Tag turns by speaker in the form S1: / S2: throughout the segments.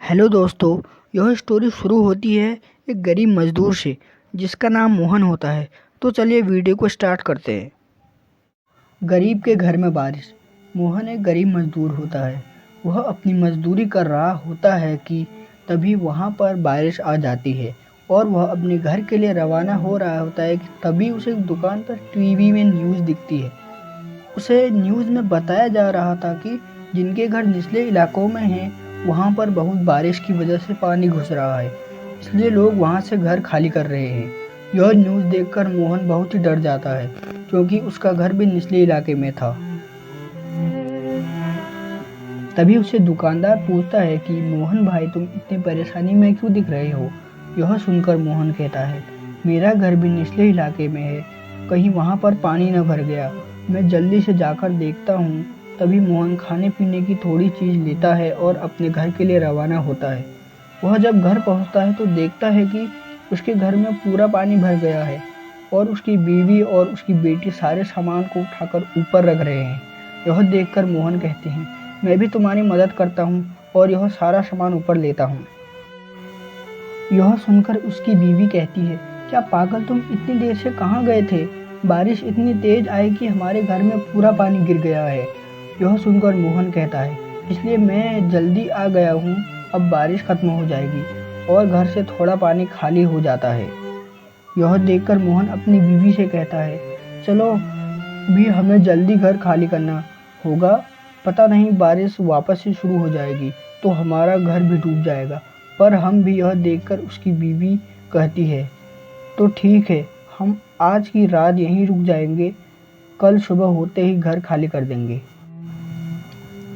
S1: Hello दोस्तों। यह story शुरू होती है एक गरीब मजदूर से जिसका नाम मोहन होता है। तो चलिए वीडियो को स्टार्ट करते हैं। गरीब के घर में बारिश। मोहन एक गरीब मजदूर होता है। वह अपनी मजदूरी कर रहा होता है कि तभी वहाँ पर बारिश आ जाती है और वह अपने घर के लिए रवाना हो रहा होता है कि तभी उसे दुकान पर टीवी में न्यूज़ दिखती है। उसे न्यूज़ में बताया जा रहा था कि जिनके घर निचले इलाकों में हैं वहाँ पर बहुत बारिश की वजह से पानी घुस रहा है, इसलिए लोग वहाँ से घर खाली कर रहे हैं। यह न्यूज़ देखकर मोहन बहुत ही डर जाता है क्योंकि उसका घर भी निचले इलाके में था। तभी उसे दुकानदार पूछता है कि मोहन भाई, तुम इतनी परेशानी में क्यों दिख रहे हो। यह सुनकर मोहन कहता है, मेरा घर भी निचले इलाके में है, कहीं वहाँ पर पानी न भर गया, मैं जल्दी से जाकर देखता हूँ। तभी मोहन खाने पीने की थोड़ी चीज़ लेता है और अपने घर के लिए रवाना होता है। वह जब घर पहुँचता है तो देखता है कि उसके घर में पूरा पानी भर गया है और उसकी बीवी और उसकी बेटी सारे सामान को उठाकर ऊपर रख रहे हैं। यह देखकर मोहन कहते हैं, मैं भी तुम्हारी मदद करता हूँ और यह सारा सामान ऊपर लेता हूँ। यह सुनकर उसकी बीवी कहती है, क्या पागल, तुम इतनी देर से कहाँ गए थे। बारिश इतनी तेज आई कि हमारे घर में पूरा पानी गिर गया है। यह सुनकर मोहन कहता है, इसलिए मैं जल्दी आ गया हूँ, अब बारिश खत्म हो जाएगी और घर से थोड़ा पानी खाली हो जाता है। यह देखकर मोहन अपनी बीवी से कहता है, चलो भी हमें जल्दी घर खाली करना होगा, पता नहीं बारिश वापस से शुरू हो जाएगी तो हमारा घर भी डूब जाएगा। पर हम भी यह देखकर उसकी बीवी कहती है, तो ठीक है, हम आज की रात यहीं रुक जाएंगे, कल सुबह होते ही घर खाली कर देंगे।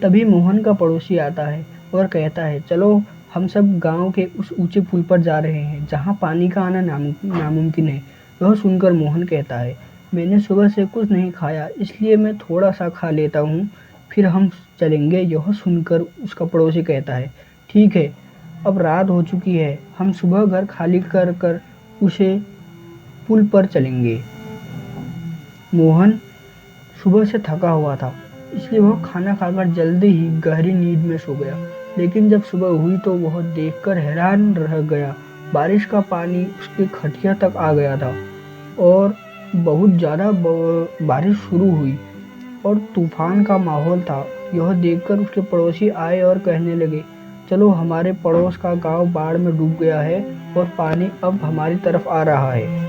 S1: तभी मोहन का पड़ोसी आता है और कहता है, चलो हम सब गांव के उस ऊंचे पुल पर जा रहे हैं जहां पानी का आना नामुमकिन है। यह सुनकर मोहन कहता है, मैंने सुबह से कुछ नहीं खाया, इसलिए मैं थोड़ा सा खा लेता हूँ, फिर हम चलेंगे। यह सुनकर उसका पड़ोसी कहता है, ठीक है, अब रात हो चुकी है, हम सुबह घर खाली कर कर उसे पुल पर चलेंगे। मोहन सुबह से थका हुआ था, इसलिए वह खाना खाकर जल्दी ही गहरी नींद में सो गया। लेकिन जब सुबह हुई तो वह देखकर हैरान रह गया। बारिश का पानी उसके खटिया तक आ गया था और बहुत ज़्यादा बारिश शुरू हुई और तूफान का माहौल था। यह देखकर उसके पड़ोसी आए और कहने लगे, चलो हमारे पड़ोस का गांव बाढ़ में डूब गया है और पानी अब हमारी तरफ आ रहा है।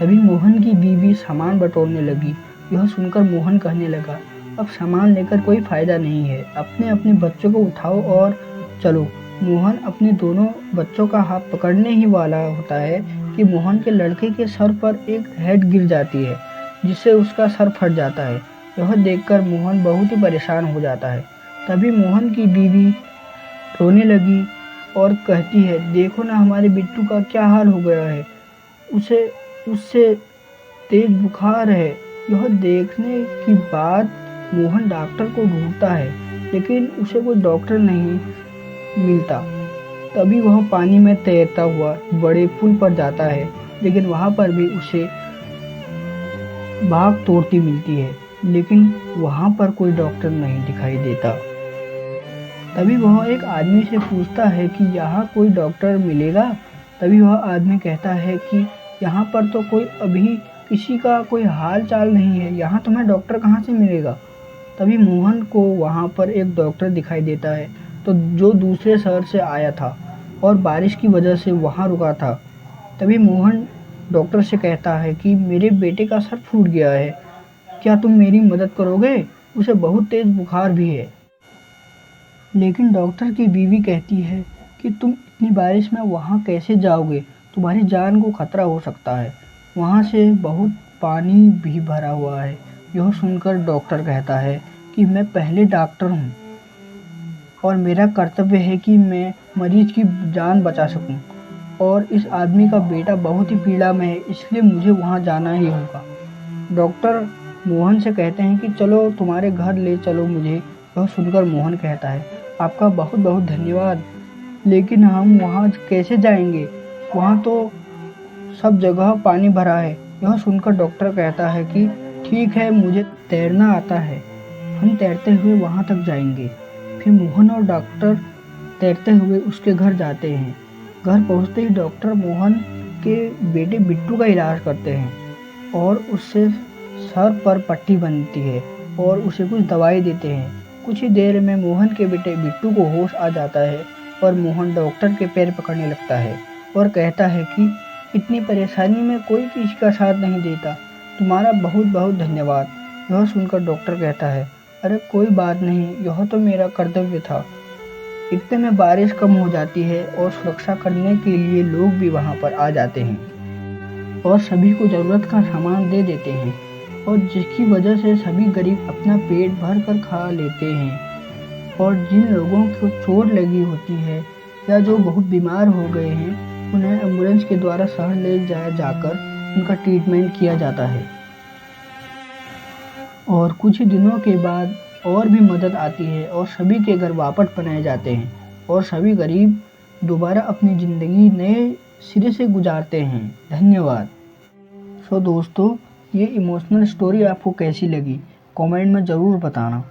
S1: तभी मोहन की बीवी सामान बटोरने लगी। यह सुनकर मोहन कहने लगा, अब सामान लेकर कोई फायदा नहीं है, अपने अपने बच्चों को उठाओ और चलो। मोहन अपने दोनों बच्चों का हाथ पकड़ने ही वाला होता है कि मोहन के लड़के के सर पर एक हेड गिर जाती है जिससे उसका सर फट जाता है। यह देखकर मोहन बहुत ही परेशान हो जाता है। तभी मोहन की बीवी रोने लगी और कहती है, देखो ना हमारे बिट्टू का क्या हाल हो गया है, उससे तेज बुखार है। यह देखने के बाद मोहन डॉक्टर को ढूंढता है लेकिन उसे कोई डॉक्टर नहीं मिलता। तभी वह पानी में तैरता हुआ बड़े पुल पर जाता है, लेकिन वहां पर भी उसे भाग तोड़ती मिलती है, लेकिन वहां पर कोई डॉक्टर नहीं दिखाई देता। तभी वह एक आदमी से पूछता है कि यहाँ कोई डॉक्टर मिलेगा। तभी वह आदमी कहता है कि यहाँ पर तो कोई अभी किसी का कोई हाल चाल नहीं है, यहाँ तुम्हें डॉक्टर कहाँ से मिलेगा। तभी मोहन को वहाँ पर एक डॉक्टर दिखाई देता है तो जो दूसरे शहर से आया था और बारिश की वजह से वहाँ रुका था। तभी मोहन डॉक्टर से कहता है कि मेरे बेटे का सर फूट गया है, क्या तुम मेरी मदद करोगे, उसे बहुत तेज़ बुखार भी है। लेकिन डॉक्टर की बीवी कहती है कि तुम इतनी बारिश में वहाँ कैसे जाओगे, तुम्हारी जान को खतरा हो सकता है, वहाँ से बहुत पानी भी भरा हुआ है। यह सुनकर डॉक्टर कहता है कि मैं पहले डॉक्टर हूँ और मेरा कर्तव्य है कि मैं मरीज की जान बचा सकूं, और इस आदमी का बेटा बहुत ही पीड़ा में है, इसलिए मुझे वहाँ जाना ही होगा। डॉक्टर मोहन से कहते हैं कि चलो तुम्हारे घर ले चलो मुझे। यह सुनकर मोहन कहता है, आपका बहुत बहुत धन्यवाद, लेकिन हम वहाँ कैसे जाएंगे, वहाँ तो सब जगह पानी भरा है। यह सुनकर डॉक्टर कहता है कि ठीक है, मुझे तैरना आता है, हम तैरते हुए वहाँ तक जाएंगे। फिर मोहन और डॉक्टर तैरते हुए उसके घर जाते हैं। घर पहुंचते ही डॉक्टर मोहन के बेटे बिट्टू का इलाज करते हैं और उससे सर पर पट्टी बनती है और उसे कुछ दवाई देते हैं। कुछ ही देर में मोहन के बेटे बिट्टू को होश आ जाता है और मोहन डॉक्टर के पैर पकड़ने लगता है और कहता है कि इतनी परेशानी में कोई किसी का साथ नहीं देता, तुम्हारा बहुत बहुत धन्यवाद। यह सुनकर डॉक्टर कहता है, अरे कोई बात नहीं, यह तो मेरा कर्तव्य था। इतने में बारिश कम हो जाती है और सुरक्षा करने के लिए लोग भी वहां पर आ जाते हैं और सभी को ज़रूरत का सामान दे देते हैं और जिसकी वजह से सभी गरीब अपना पेट भर कर खा लेते हैं। और जिन लोगों को चोट लगी होती है या जो बहुत बीमार हो गए हैं, उन्हें एम्बुलेंस के द्वारा शहर ले जाया जाकर उनका ट्रीटमेंट किया जाता है। और कुछ ही दिनों के बाद और भी मदद आती है और सभी के घर वापस बनाए जाते हैं और सभी गरीब दोबारा अपनी ज़िंदगी नए सिरे से गुजारते हैं। धन्यवाद। दोस्तों, ये इमोशनल स्टोरी आपको कैसी लगी कमेंट में ज़रूर बताना।